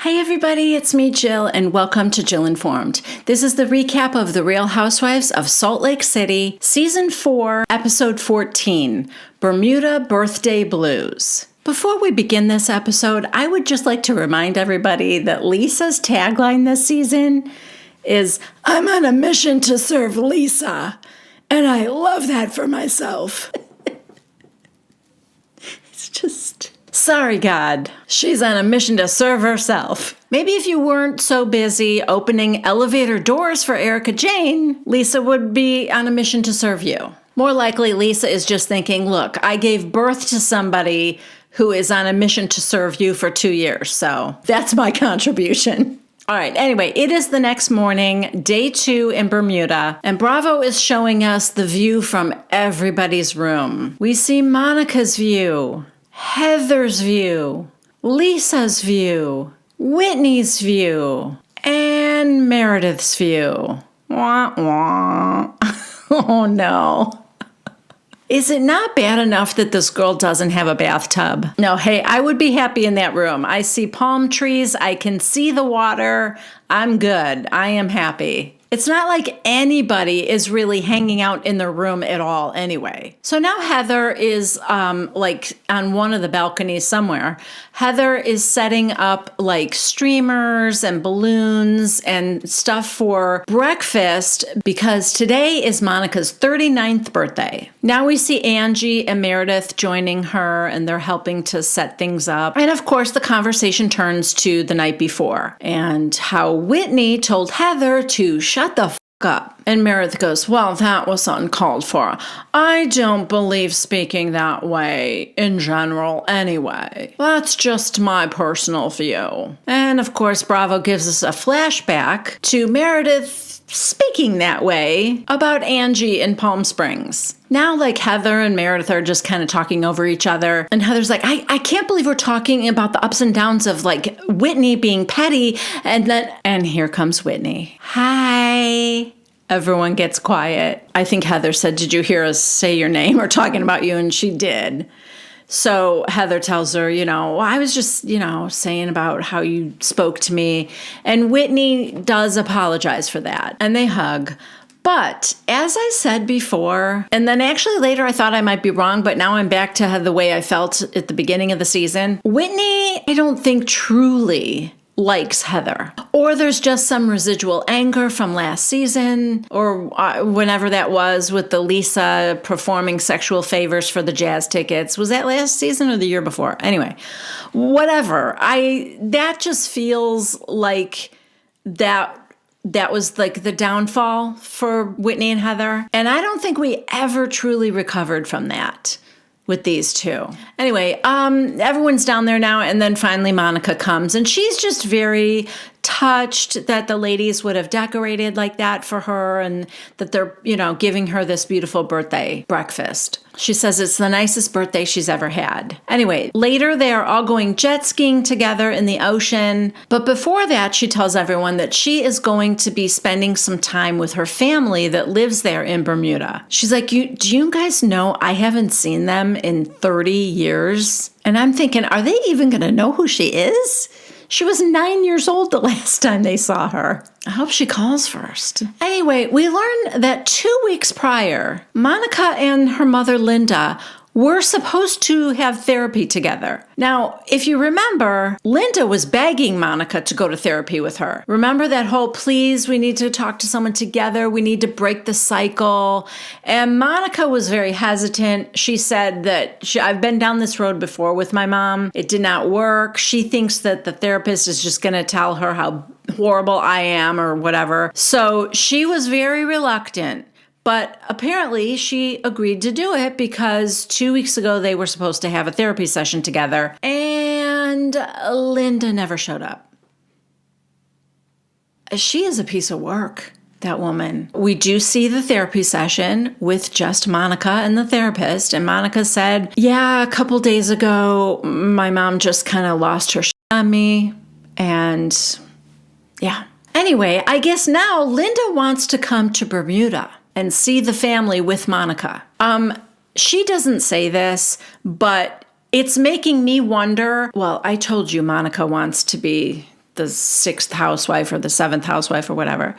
Hi everybody, it's me Jill and welcome to Jill Informed. This is the recap of The Real Housewives of Salt Lake City, Season 4, Episode 14, Bermuda Birthday Blues. Before we begin this episode, I would just like to remind everybody that Lisa's tagline this season is, "I'm on a mission to serve Lisa," and I love that for myself. It's just... Sorry, God. She's on a mission to serve herself. Maybe if you weren't so busy opening elevator doors for Erica Jane, Lisa would be on a mission to serve you. More likely, Lisa is just thinking, look, I gave birth to somebody who is on a mission to serve you for 2 years, so that's my contribution. All right, anyway, it is the next morning, day 2 in Bermuda, and Bravo is showing us the view from everybody's room. We see Monica's view, Heather's view, Lisa's view, Whitney's view, and Meredith's view. Wah, wah. Oh no. Is it not bad enough that this girl doesn't have a bathtub? No, hey, I would be happy in that room. I see palm trees, I can see the water. I'm good. I am happy. It's not like anybody is really hanging out in their room at all anyway. So now Heather is like on one of the balconies somewhere. Heather is setting up like streamers and balloons and stuff for breakfast because today is Monica's 39th birthday. Now we see Angie and Meredith joining her and they're helping to set things up. And of course the conversation turns to the night before and how Whitney told Heather to shut the f*** up. And Meredith goes, well, that was uncalled for. I don't believe speaking that way in general anyway. That's just my personal view. And of course, Bravo gives us a flashback to Meredith speaking that way about Angie in Palm Springs. Now, like, Heather and Meredith are just kind of talking over each other. And Heather's like, I can't believe we're talking about the ups and downs of, like, Whitney being petty. And here comes Whitney. Hi. Everyone gets quiet. I think Heather said, did you hear us say your name? We're talking about you. And she did. So Heather tells her, well, I was just, saying about how you spoke to me. And Whitney does apologize for that. And they hug. But as I said before, and then actually later I thought I might be wrong, but now I'm back to the way I felt at the beginning of the season. Whitney, I don't think truly likes Heather. Or there's just some residual anger from last season or whenever that was with the Lisa performing sexual favors for the jazz tickets. Was that last season or the year before? Anyway, whatever. That just feels like that was like the downfall for Whitney and Heather. And I don't think we ever truly recovered from that with these two. Anyway, everyone's down there now. And then finally Monica comes and she's just very touched that the ladies would have decorated like that for her and that they're, giving her this beautiful birthday breakfast. She says it's the nicest birthday she's ever had. Anyway, later they are all going jet skiing together in the ocean. But before that, she tells everyone that she is going to be spending some time with her family that lives there in Bermuda. She's like, do you guys know I haven't seen them in 30 years? And I'm thinking, are they even going to know who she is? She was 9 years old the last time they saw her. I hope she calls first. Anyway, we learn that 2 weeks prior, Monica and her mother, Linda, were supposed to have therapy together. Now, if you remember, Linda was begging Monica to go to therapy with her. Remember that whole, please, we need to talk to someone together. We need to break the cycle. And Monica was very hesitant. She said that I've been down this road before with my mom. It did not work. She thinks that the therapist is just going to tell her how horrible I am or whatever. So she was very reluctant. But apparently she agreed to do it because 2 weeks ago they were supposed to have a therapy session together and Linda never showed up. She is a piece of work, that woman. We do see the therapy session with just Monica and the therapist. And Monica said, yeah, a couple days ago, my mom just kind of lost her shit on me. And yeah. Anyway, I guess now Linda wants to come to Bermuda and see the family with Monica. She doesn't say this, but it's making me wonder, well, I told you Monica wants to be the sixth housewife or the seventh housewife or whatever.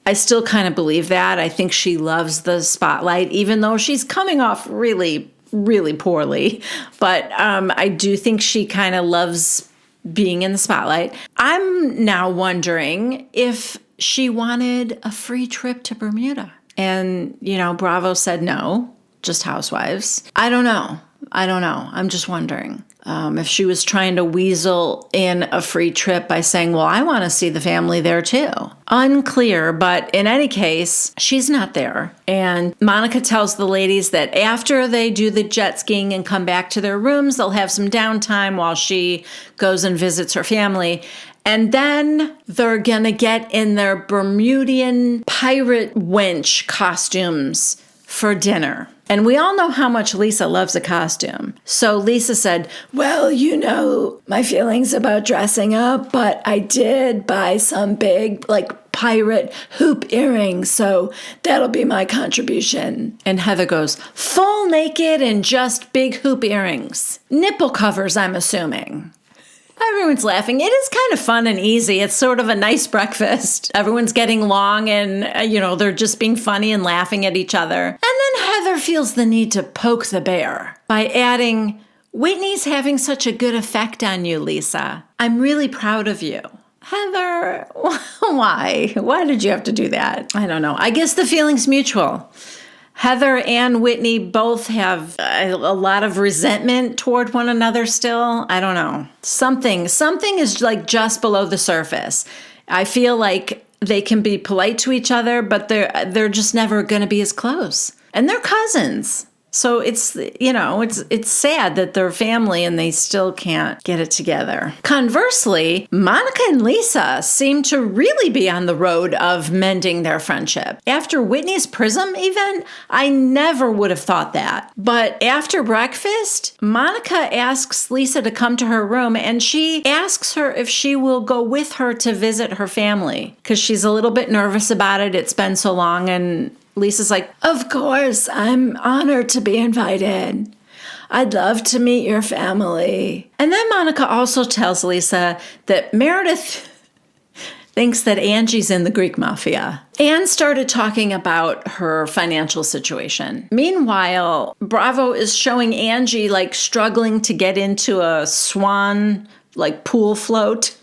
I still kind of believe that. I think she loves the spotlight, even though she's coming off really, really poorly. But I do think she kind of loves being in the spotlight. I'm now wondering if she wanted a free trip to Bermuda. And, Bravo said no, just Housewives. I don't know. I'm just wondering if she was trying to weasel in a free trip by saying, well, I want to see the family there too. Unclear, but in any case, she's not there. And Monica tells the ladies that after they do the jet skiing and come back to their rooms, they'll have some downtime while she goes and visits her family. And then they're going to get in their Bermudian pirate wench costumes for dinner. And we all know how much Lisa loves a costume. So Lisa said, well, my feelings about dressing up, but I did buy some big, pirate hoop earrings, so that'll be my contribution. And Heather goes, full naked and just big hoop earrings. Nipple covers, I'm assuming. Everyone's laughing. It is kind of fun and easy. It's sort of a nice breakfast. Everyone's getting along and, they're just being funny and laughing at each other. And then Heather feels the need to poke the bear by adding, Whitney's having such a good effect on you, Lisa. I'm really proud of you. Heather, why? Why did you have to do that? I don't know. I guess the feeling's mutual. Heather and Whitney both have a lot of resentment toward one another still. I don't know. Something is just below the surface. I feel like they can be polite to each other, but they're just never going to be as close. And they're cousins. So it's sad that they're family and they still can't get it together. Conversely, Monica and Lisa seem to really be on the road of mending their friendship. After Whitney's Prism event, I never would have thought that. But after breakfast, Monica asks Lisa to come to her room and she asks her if she will go with her to visit her family because she's a little bit nervous about it. It's been so long and Lisa's like, of course, I'm honored to be invited. I'd love to meet your family. And then Monica also tells Lisa that Meredith thinks that Angie's in the Greek mafia. Anne started talking about her financial situation. Meanwhile, Bravo is showing Angie struggling to get into a swan pool float.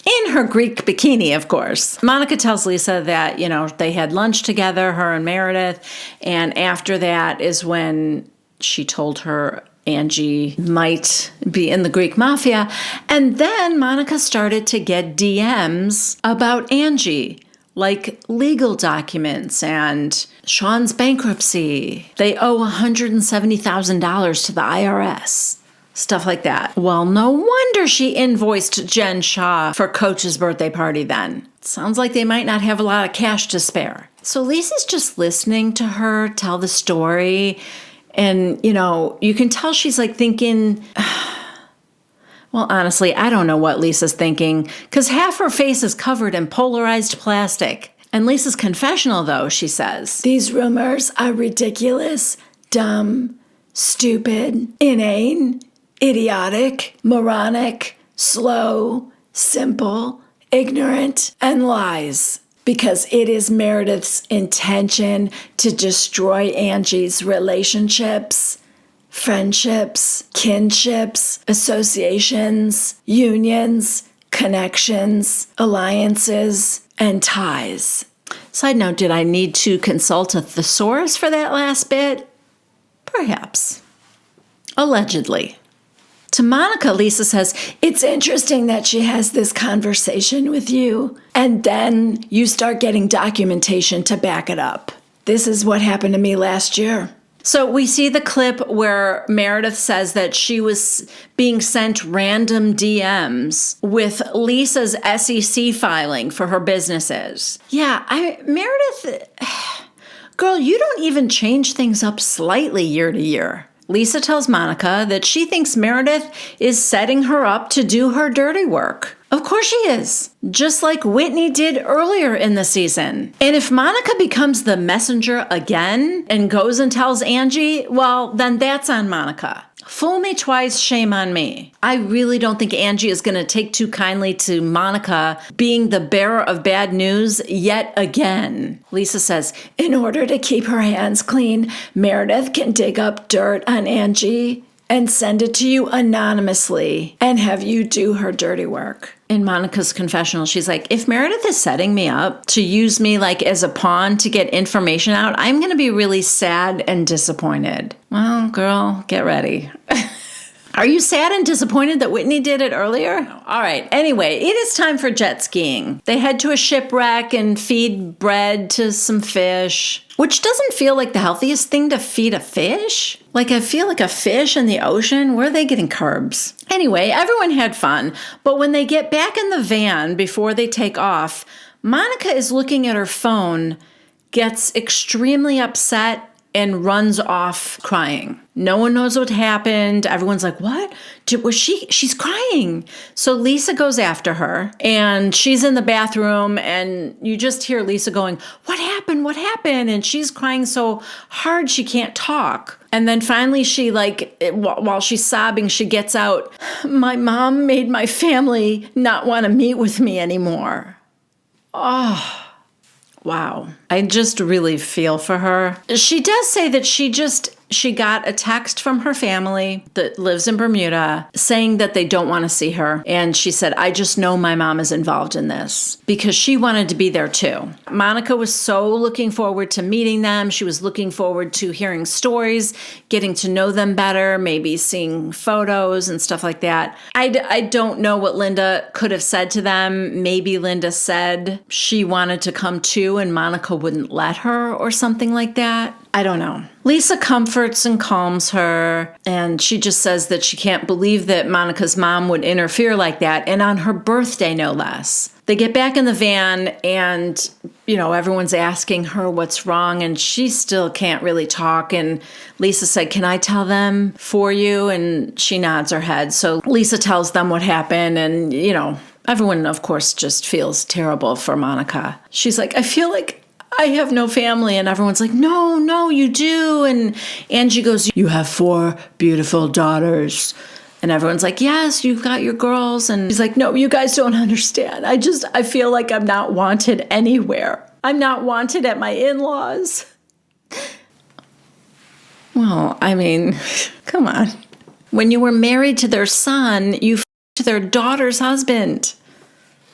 In her Greek bikini, of course. Monica tells Lisa that, they had lunch together, her and Meredith. And after that is when she told her Angie might be in the Greek mafia. And then Monica started to get DMs about Angie, legal documents and Sean's bankruptcy. They owe $170,000 to the IRS. Stuff like that. Well, no wonder she invoiced Jen Shaw for Coach's birthday party then. Sounds like they might not have a lot of cash to spare. So Lisa's just listening to her tell the story. And, you can tell she's thinking, well, honestly, I don't know what Lisa's thinking because half her face is covered in polarized plastic. And Lisa's confessional, though, she says, these rumors are ridiculous, dumb, stupid, inane, idiotic, moronic, slow, simple, ignorant, and lies. Because it is Meredith's intention to destroy Angie's relationships, friendships, kinships, associations, unions, connections, alliances, and ties. Side note, did I need to consult a thesaurus for that last bit? Perhaps. Allegedly. To Monica, Lisa says, it's interesting that she has this conversation with you, and then you start getting documentation to back it up. This is what happened to me last year. So we see the clip where Meredith says that she was being sent random DMs with Lisa's SEC filing for her businesses. Yeah, Meredith, girl, you don't even change things up slightly year to year. Lisa tells Monica that she thinks Meredith is setting her up to do her dirty work. Of course she is, just like Whitney did earlier in the season. And if Monica becomes the messenger again and goes and tells Angie, well, then that's on Monica. Fool me twice, shame on me. I really don't think Angie is going to take too kindly to Monica being the bearer of bad news yet again. Lisa says, in order to keep her hands clean, Meredith can dig up dirt on Angie and send it to you anonymously and have you do her dirty work. In Monica's confessional, she's like, if Meredith is setting me up to use me like as a pawn to get information out, I'm going to be really sad and disappointed. Well, girl, get ready. Are you sad and disappointed that Whitney did it earlier? No. All right. Anyway, it is time for jet skiing. They head to a shipwreck and feed bread to some fish, which doesn't feel like the healthiest thing to feed a fish. Like, I feel like a fish in the ocean, where are they getting carbs? Anyway, everyone had fun, but when they get back in the van before they take off, Monica is looking at her phone, gets extremely upset, and runs off crying. No one knows what happened. Everyone's like, what? She's crying. So Lisa goes after her and she's in the bathroom and you just hear Lisa going, what happened? What happened? And she's crying so hard she can't talk. And then finally she while she's sobbing, she gets out, my mom made my family not want to meet with me anymore. Oh. Wow. I just really feel for her. She does say that she got a text from her family that lives in Bermuda saying that they don't want to see her. And she said, I just know my mom is involved in this, because she wanted to be there too. Monica was so looking forward to meeting them. She was looking forward to hearing stories, getting to know them better, maybe seeing photos and stuff like that. I don't know what Linda could have said to them. Maybe Linda said she wanted to come too and Monica wouldn't let her or something like that. I don't know. Lisa comforts and calms her, and she just says that she can't believe that Monica's mom would interfere like that, and on her birthday, no less. They get back in the van, and, everyone's asking her what's wrong, and she still can't really talk, and Lisa said, can I tell them for you? And she nods her head. So Lisa tells them what happened, and, everyone, of course, just feels terrible for Monica. She's like, I feel like I have no family. And everyone's like, no, you do. And Angie goes, you have 4 beautiful daughters. And everyone's like, yes, you've got your girls. And she's like, no, you guys don't understand. I feel like I'm not wanted anywhere. I'm not wanted at my in-laws. Well, I mean, come on. When you were married to their son, you f***ed their daughter's husband.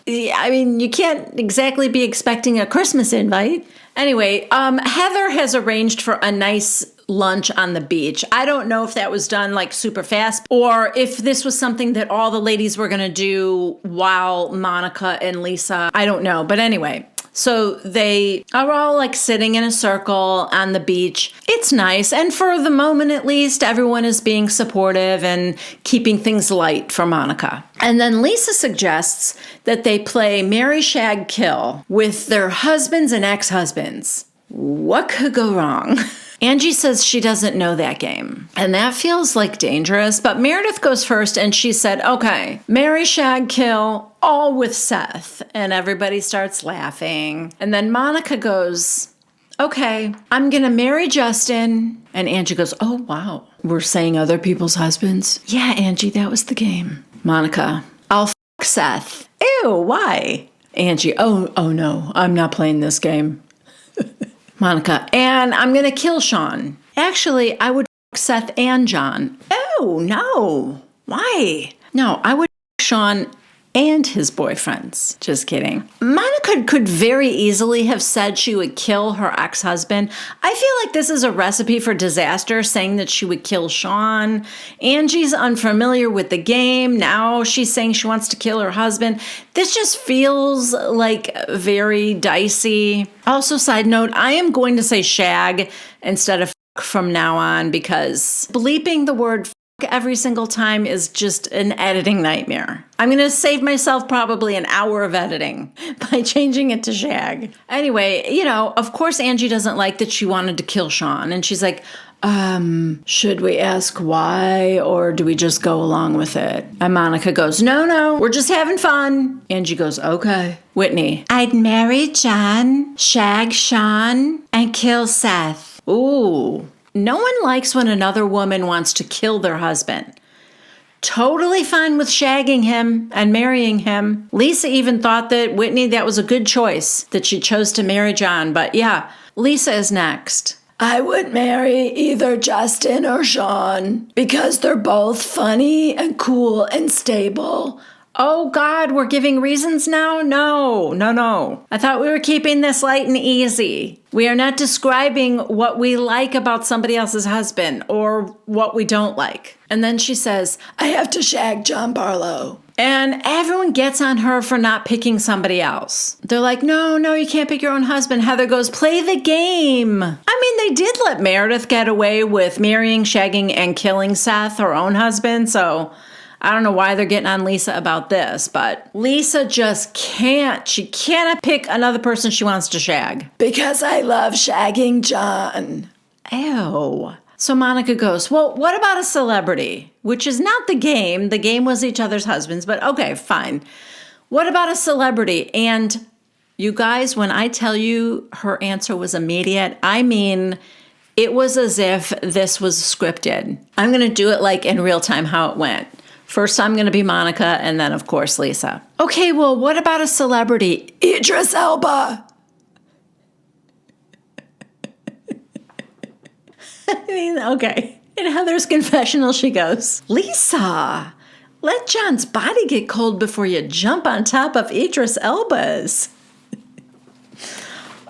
I mean, you can't exactly be expecting a Christmas invite. Anyway, Heather has arranged for a nice lunch on the beach. I don't know if that was done like super fast or if this was something that all the ladies were going to do while Monica and Lisa, I don't know. But anyway, so they are all like sitting in a circle on the beach. It's nice. And for the moment, at least, everyone is being supportive and keeping things light for Monica. And then Lisa suggests that they play Marry, Shag, Kill with their husbands and ex-husbands. What could go wrong? Angie says she doesn't know that game. And that feels like dangerous. But Meredith goes first and she said, okay, Marry, Shag, Kill, all with Seth. And everybody starts laughing. And then Monica goes, okay, I'm going to marry Justin. And Angie goes, oh, wow. We're saying other people's husbands? Yeah, Angie, that was the game. Monica, I'll Seth. Ew, why? Angie, oh no, I'm not playing this game. Monica, and I'm going to kill Sean. Actually, I would Seth and John. Oh, no. Why? No, I would Sean and his boyfriends. Just kidding. Monica could very easily have said she would kill her ex-husband. I feel like this is a recipe for disaster, saying that she would kill Sean. Angie's unfamiliar with the game. Now she's saying she wants to kill her husband. This just feels like very dicey. Also, side note, I am going to say shag instead of from now on because bleeping the word every single time is just an editing nightmare. I'm going to save myself probably an hour of editing by changing it to shag. Anyway, of course Angie doesn't like that she wanted to kill Sean. And she's like, should we ask why or do we just go along with it? And Monica goes, no, we're just having fun. Angie goes, okay. Whitney, I'd marry John, shag Sean, and kill Seth. Ooh. no one likes when another woman wants to kill their husband. Totally fine with shagging him and marrying him. Lisa even thought that Whitney, that was a good choice, that she chose to marry John. But yeah, Lisa is next. I would marry either Justin or Sean because they're both funny and cool and stable. Oh God, we're giving reasons now? No. I thought we were keeping this light and easy. We are not describing what we like about somebody else's husband or what we don't like. And then she says, I have to shag John Barlow. And everyone gets on her for not picking somebody else. They're like, no, you can't pick your own husband. Heather goes, play the game. I mean, they did let Meredith get away with marrying, shagging, and killing Seth, her own husband. So I don't know why they're getting on Lisa about this, but Lisa just can't. She cannot pick another person she wants to shag. Because I love shagging John. Ew. So Monica goes, well, what about a celebrity? Which is not the game. The game was each other's husbands, but okay, fine. What about a celebrity? And you guys, when I tell you her answer was immediate, I mean, it was as if this was scripted. I'm going to do it like in real time how it went. First, I'm going to be Monica, and then, of course, Lisa. Okay, well, what about a celebrity? Idris Elba. I mean, okay. In Heather's confessional, she goes, Lisa, let John's body get cold before you jump on top of Idris Elba's.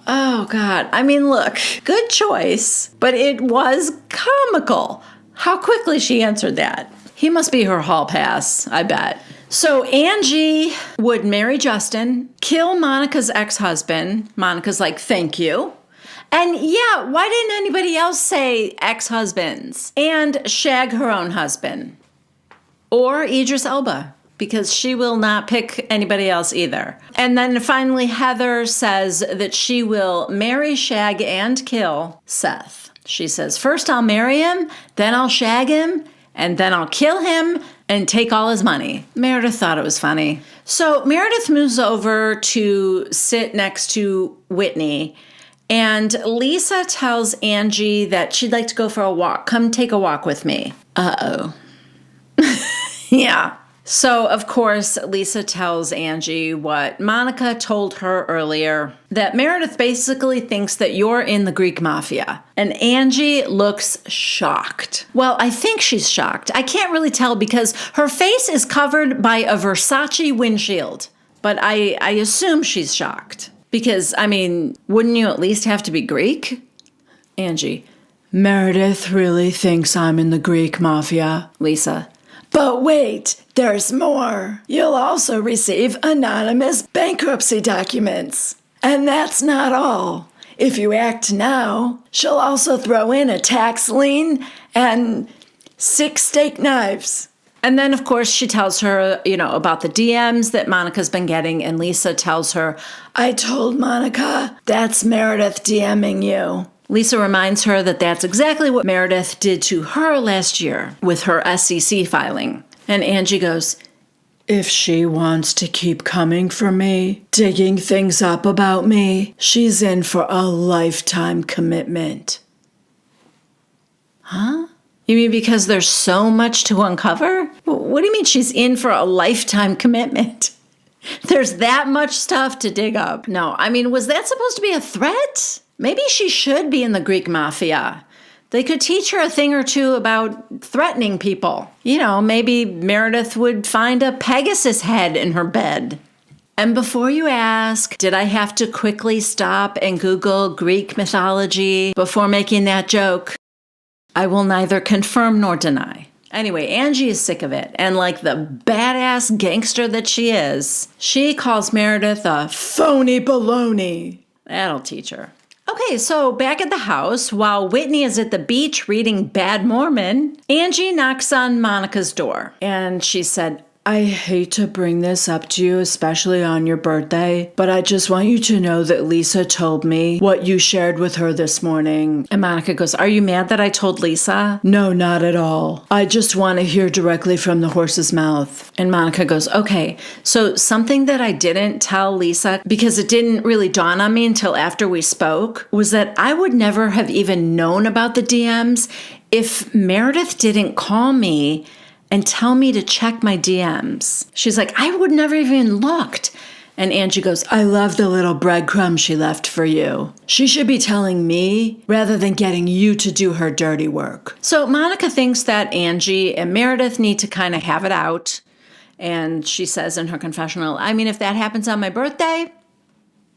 Oh, God. I mean, look, good choice, but it was comical how quickly she answered that. He must be her hall pass, I bet. So Angie would marry Justin, kill Monica's ex-husband. Monica's like, thank you. And yeah, why didn't anybody else say ex-husbands? And shag her own husband. Or Idris Elba, because she will not pick anybody else either. And then finally, Heather says that she will marry, shag, and kill Seth. She says, first I'll marry him, then I'll shag him, and then I'll kill him and take all his money. Meredith thought it was funny. So Meredith moves over to sit next to Whitney, and Lisa tells Angie that she'd like to go for a walk. Come take a walk with me. Uh-oh. Yeah. So, of course, Lisa tells Angie what Monica told her earlier, that Meredith basically thinks that you're in the Greek mafia. And Angie looks shocked. Well, I think she's shocked. I can't really tell because her face is covered by a Versace windshield. But I assume she's shocked. Because, I mean, wouldn't you at least have to be Greek? Angie, Meredith really thinks I'm in the Greek mafia. Lisa, but wait, there's more. You'll also receive anonymous bankruptcy documents. And that's not all. If you act now, she'll also throw in a tax lien and 6 steak knives. And then, of course, she tells her, about the DMs that Monica's been getting, and Lisa tells her, I told Monica, that's Meredith DMing you. Lisa reminds her that that's exactly what Meredith did to her last year with her SEC filing. And Angie goes, if she wants to keep coming for me, digging things up about me, she's in for a lifetime commitment. Huh? You mean because there's so much to uncover? What do you mean she's in for a lifetime commitment? There's that much stuff to dig up. No, I mean, was that supposed to be a threat? Maybe she should be in the Greek mafia. They could teach her a thing or two about threatening people. Maybe Meredith would find a Pegasus head in her bed. And before you ask, did I have to quickly stop and Google Greek mythology before making that joke? I will neither confirm nor deny. Anyway, Angie is sick of it, and like the badass gangster that she is, she calls Meredith a phony baloney. That'll teach her. Okay, so back at the house, while Whitney is at the beach reading Bad Mormon, Angie knocks on Monica's door, and she said, I hate to bring this up to you, especially on your birthday, but I just want you to know that Lisa told me what you shared with her this morning. And Monica goes, are you mad that I told Lisa? No, not at all. I just want to hear directly from the horse's mouth. And Monica goes, okay, so something that I didn't tell Lisa, because it didn't really dawn on me until after we spoke, was that I would never have even known about the DMs if Meredith didn't call me and tell me to check my DMs. She's like, I would never even looked. And Angie goes, I love the little breadcrumbs she left for you. She should be telling me rather than getting you to do her dirty work. So Monica thinks that Angie and Meredith need to kind of have it out. And she says in her confessional, I mean, if that happens on my birthday,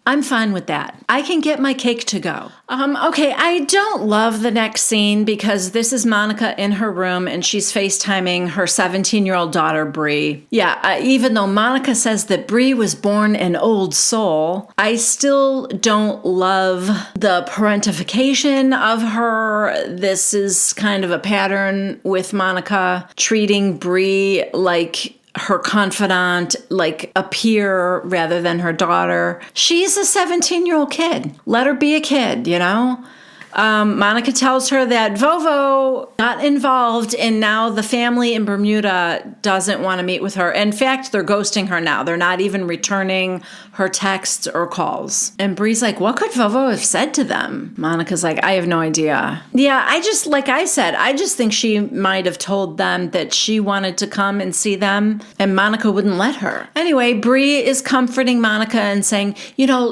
I'm fine with that. I can get my cake to go. Okay, I don't love the next scene because this is Monica in her room and she's FaceTiming her 17-year-old daughter, Bree. Yeah, even though Monica says that Bree was born an old soul, I still don't love the parentification of her. This is kind of a pattern with Monica treating Bree like her confidant, like a peer rather than her daughter. She's a 17-year-old kid. Let her be a kid, you know? Monica tells her that Vovo got involved and now the family in Bermuda doesn't want to meet with her. In fact, they're ghosting her now. They're not even returning her texts or calls. And Bree's like, what could Vovo have said to them? Monica's like, I have no idea. Yeah, like I said, I just think she might have told them that she wanted to come and see them and Monica wouldn't let her. Anyway, Bree is comforting Monica and saying,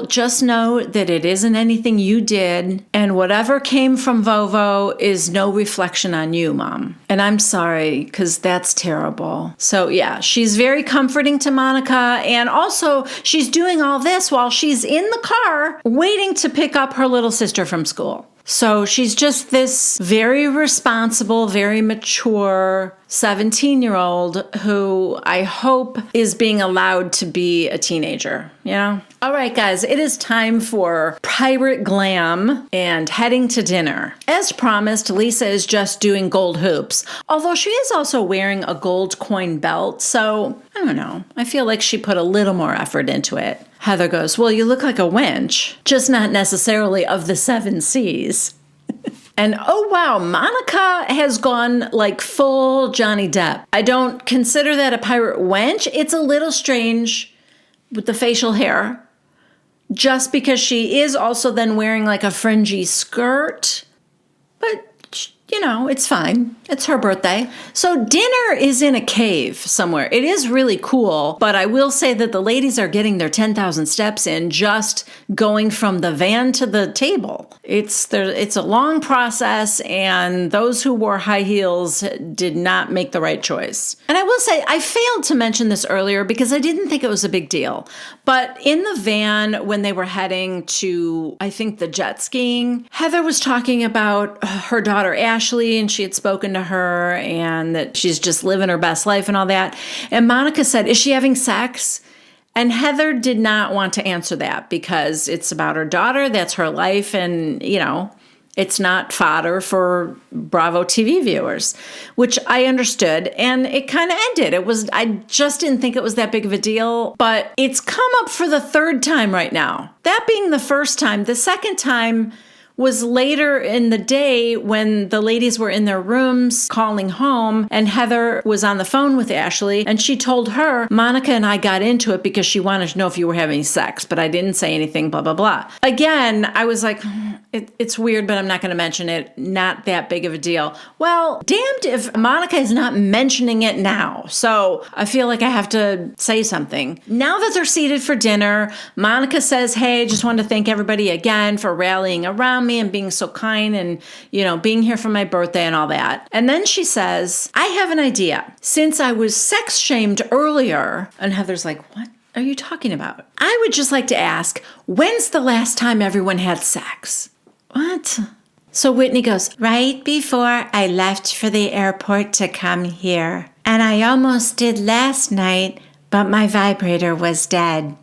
just know that it isn't anything you did and whatever came from Vovo is no reflection on you, Mom. And I'm sorry, because that's terrible. So yeah, she's very comforting to Monica. And also she's doing all this while she's in the car waiting to pick up her little sister from school. So she's just this very responsible, very mature 17-year-old who I hope is being allowed to be a teenager, All right, guys, it is time for pirate glam and heading to dinner. As promised, Lisa is just doing gold hoops, although she is also wearing a gold coin belt. So I don't know. I feel like she put a little more effort into it. Heather goes, well, you look like a wench, just not necessarily of the 7 C's. And oh wow, Monica has gone like full Johnny Depp. I don't consider that a pirate wench. It's a little strange with the facial hair, just because she is also then wearing like a fringy skirt. But it's fine. It's her birthday. So dinner is in a cave somewhere. It is really cool, but I will say that the ladies are getting their 10,000 steps in just going from the van to the table. It's a long process, and those who wore high heels did not make the right choice. And I will say, I failed to mention this earlier because I didn't think it was a big deal. But in the van, when they were heading to, I think, the jet skiing, Heather was talking about her daughter, Ashley, and she had spoken to her and that she's just living her best life and all that. And Monica said, is she having sex? And Heather did not want to answer that because it's about her daughter. That's her life. And, it's not fodder for Bravo TV viewers, which I understood. And it kind of ended. I just didn't think it was that big of a deal, but it's come up for the 3rd time right now. That being the first time. The second time was later in the day when the ladies were in their rooms calling home and Heather was on the phone with Ashley and she told her, Monica and I got into it because she wanted to know if you were having sex, but I didn't say anything, blah, blah, blah. Again, I was like, it's weird, but I'm not going to mention it. Not that big of a deal. Well, damned if Monica is not mentioning it now. So I feel like I have to say something. Now that they're seated for dinner, Monica says, hey, just wanted to thank everybody again for rallying around me and being so kind and, being here for my birthday and all that. And then she says, I have an idea. Since I was sex shamed earlier, and Heather's like, what are you talking about? I would just like to ask, when's the last time everyone had sex? What? So Whitney goes, right before I left for the airport to come here. And I almost did last night, but my vibrator was dead.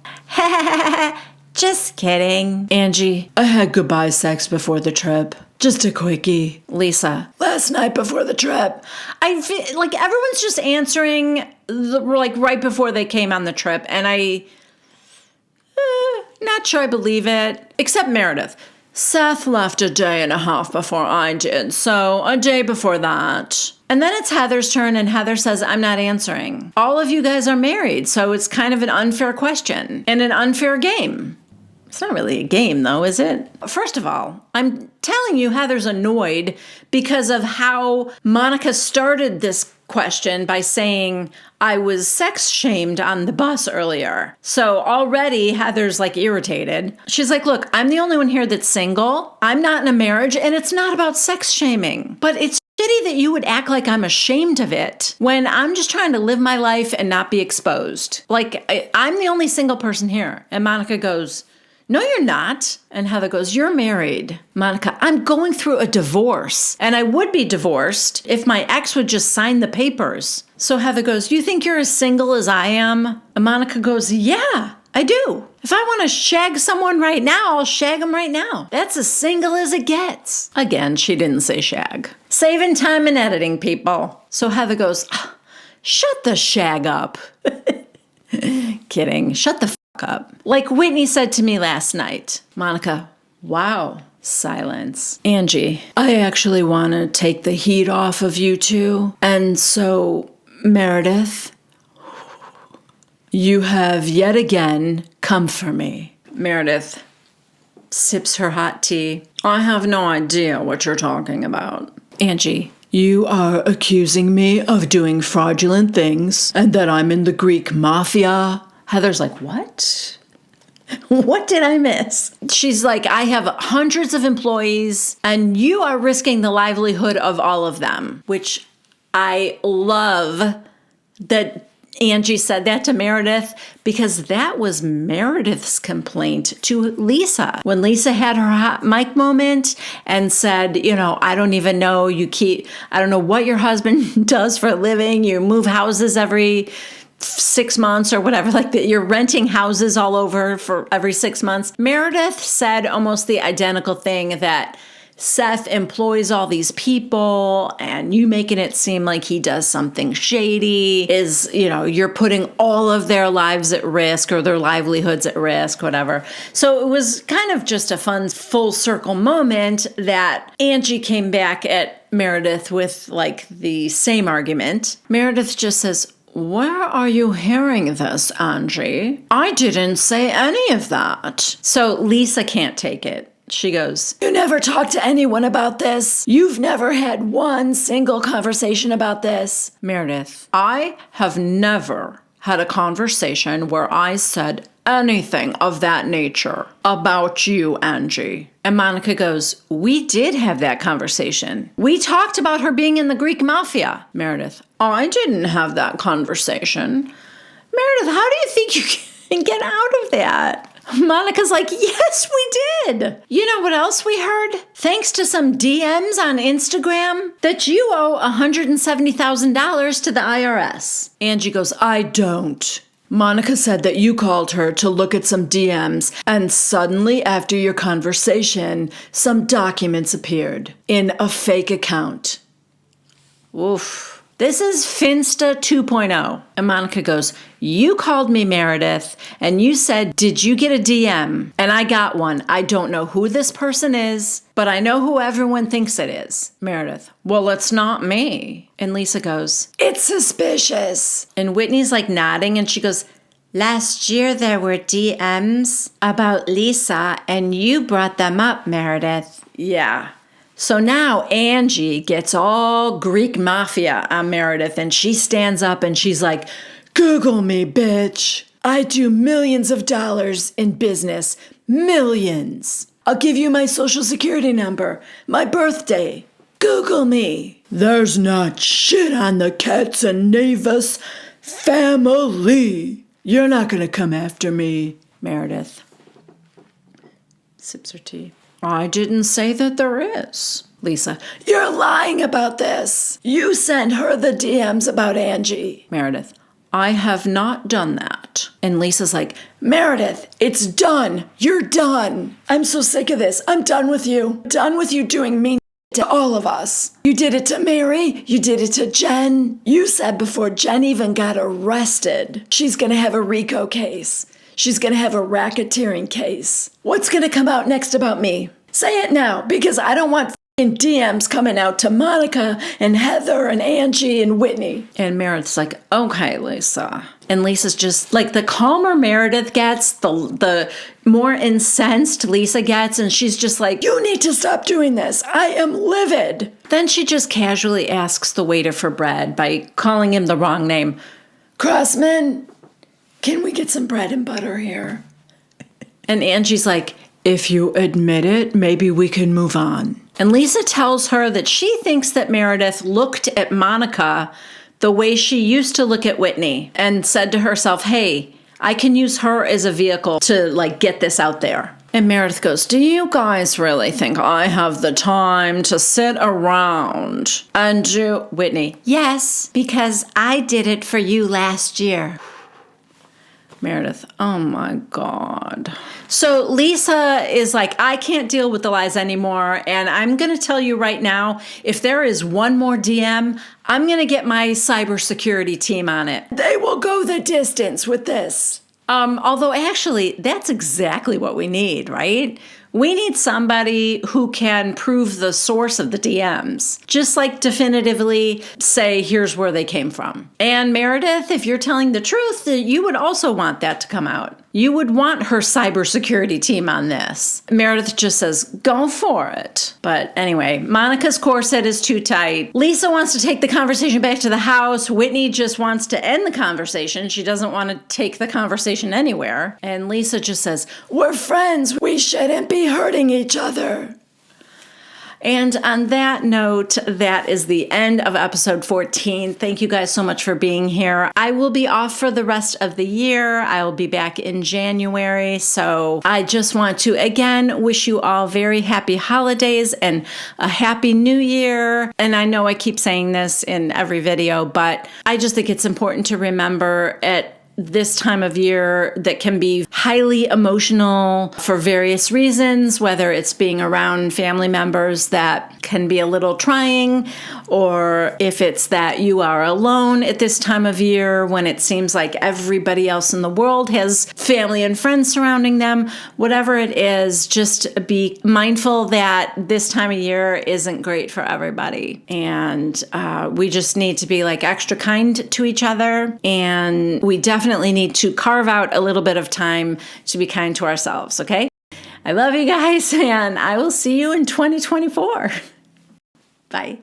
Just kidding. Angie, I had goodbye sex before the trip. Just a quickie. Lisa, last night before the trip. I feel like everyone's just answering like right before they came on the trip. And not sure I believe it, except Meredith. Seth left a day and a half before I did, so a day before that. And then it's Heather's turn, and Heather says, I'm not answering. All of you guys are married, so it's kind of an unfair question and an unfair game. It's not really a game, though, is it? First of all, I'm telling you Heather's annoyed because of how Monica started this question by saying I was sex shamed on the bus earlier. So already Heather's like irritated. She's like, look, I'm the only one here that's single. I'm not in a marriage, and it's not about sex shaming. But it's shitty that you would act like I'm ashamed of it when I'm just trying to live my life and not be exposed. Like, I'm the only single person here. And Monica goes, no, you're not. And Heather goes, you're married. Monica, I'm going through a divorce. And I would be divorced if my ex would just sign the papers. So Heather goes, you think you're as single as I am? And Monica goes, yeah, I do. If I want to shag someone right now, I'll shag them right now. That's as single as it gets. Again, she didn't say shag. Saving time and editing, people. So Heather goes, shut the shag up. Kidding. Shut the up. Like Whitney said to me last night. Monica, wow. Silence. Angie, I actually want to take the heat off of you two. And so, Meredith, you have yet again come for me. Meredith sips her hot tea. I have no idea what you're talking about. Angie, you are accusing me of doing fraudulent things and that I'm in the Greek mafia. Heather's like, what? What did I miss? She's like, I have hundreds of employees and you are risking the livelihood of all of them, which I love that Angie said that to Meredith because that was Meredith's complaint to Lisa. When Lisa had her hot mic moment and said, I don't even know, I don't know what your husband does for a living. You move houses every 6 months or whatever, like that you're renting houses all over for every 6 months. Meredith said almost the identical thing, that Seth employs all these people and you making it seem like he does something shady is, you're putting all of their lives at risk or their livelihoods at risk, whatever. So it was kind of just a fun full circle moment that Angie came back at Meredith with like the same argument. Meredith just says, where are you hearing this, Angie? I didn't say any of that. So Lisa can't take it. She goes, you never talked to anyone about this. You've never had one single conversation about this. Meredith, I have never had a conversation where I said anything of that nature about you, Angie. And Monica goes, we did have that conversation. We talked about her being in the Greek mafia. Meredith, I didn't have that conversation. Meredith, how do you think you can get out of that? Monica's like, yes, we did. You know what else we heard? Thanks to some DMs on Instagram, that you owe $170,000 to the IRS. Angie goes, I don't. Monica said that you called her to look at some DMs, and suddenly after your conversation, some documents appeared in a fake account. Oof. This is Finsta 2.0. And Monica goes, you called me, Meredith, and you said, did you get a DM? And I got one. I don't know who this person is, but I know who everyone thinks it is. Meredith, well, it's not me. And Lisa goes, it's suspicious. And Whitney's like nodding, and she goes, last year there were DMs about Lisa, and you brought them up, Meredith. Yeah. So now Angie gets all Greek mafia on Meredith, and she stands up and she's like, Google me, bitch. I do millions of dollars in business. Millions. I'll give you my social security number, my birthday. Google me. There's not shit on the Katzenevas family. You're not going to come after me, Meredith. Sips her tea. I didn't say that there is. Lisa, you're lying about this. You sent her the DMs about Angie. Meredith, I have not done that. And Lisa's like, Meredith, it's done. You're done. I'm so sick of this. I'm done with you. Done with you doing mean to all of us. You did it to Mary. You did it to Jen. You said before Jen even got arrested, she's going to have a RICO case. She's going to have a racketeering case. What's going to come out next about me? Say it now, because I don't want DMs coming out to Monica and Heather and Angie and Whitney. And Meredith's like, okay, Lisa. And Lisa's just like, the calmer Meredith gets, the more incensed Lisa gets. And she's just like, you need to stop doing this. I am livid. Then she just casually asks the waiter for bread by calling him the wrong name. Crossman, can we get some bread and butter here? And Angie's like, if you admit it, maybe we can move on. And Lisa tells her that she thinks that Meredith looked at Monica the way she used to look at Whitney and said to herself, hey, I can use her as a vehicle to like get this out there. And Meredith goes, do you guys really think I have the time to sit around and do Whitney? Yes, because I did it for you last year. Meredith, oh my God. So Lisa is like, I can't deal with the lies anymore. And I'm going to tell you right now, if there is one more DM, I'm going to get my cybersecurity team on it. They will go the distance with this. Although actually, that's exactly what we need, right? We need somebody who can prove the source of the DMs. Just like definitively say, here's where they came from. And Meredith, if you're telling the truth, you would also want that to come out. You would want her cybersecurity team on this. Meredith just says, go for it. But anyway, Monica's corset is too tight. Lisa wants to take the conversation back to the house. Whitney just wants to end the conversation. She doesn't want to take the conversation anywhere. And Lisa just says, we're friends. We shouldn't be hurting each other. And on that note, that is the end of episode 14. Thank you guys so much for being here. I will be off for the rest of the year. I will be back in January. So I just want to, again, wish you all very happy holidays and a happy new year. And I know I keep saying this in every video, but I just think it's important to remember at this time of year that can be highly emotional for various reasons, whether it's being around family members that can be a little trying, or if it's that you are alone at this time of year when it seems like everybody else in the world has family and friends surrounding them. Whatever it is, just be mindful that this time of year isn't great for everybody. And we just need to be like extra kind to each other. And we definitely need to carve out a little bit of time to be kind to ourselves, okay? I love you guys, and I will see you in 2024. Bye.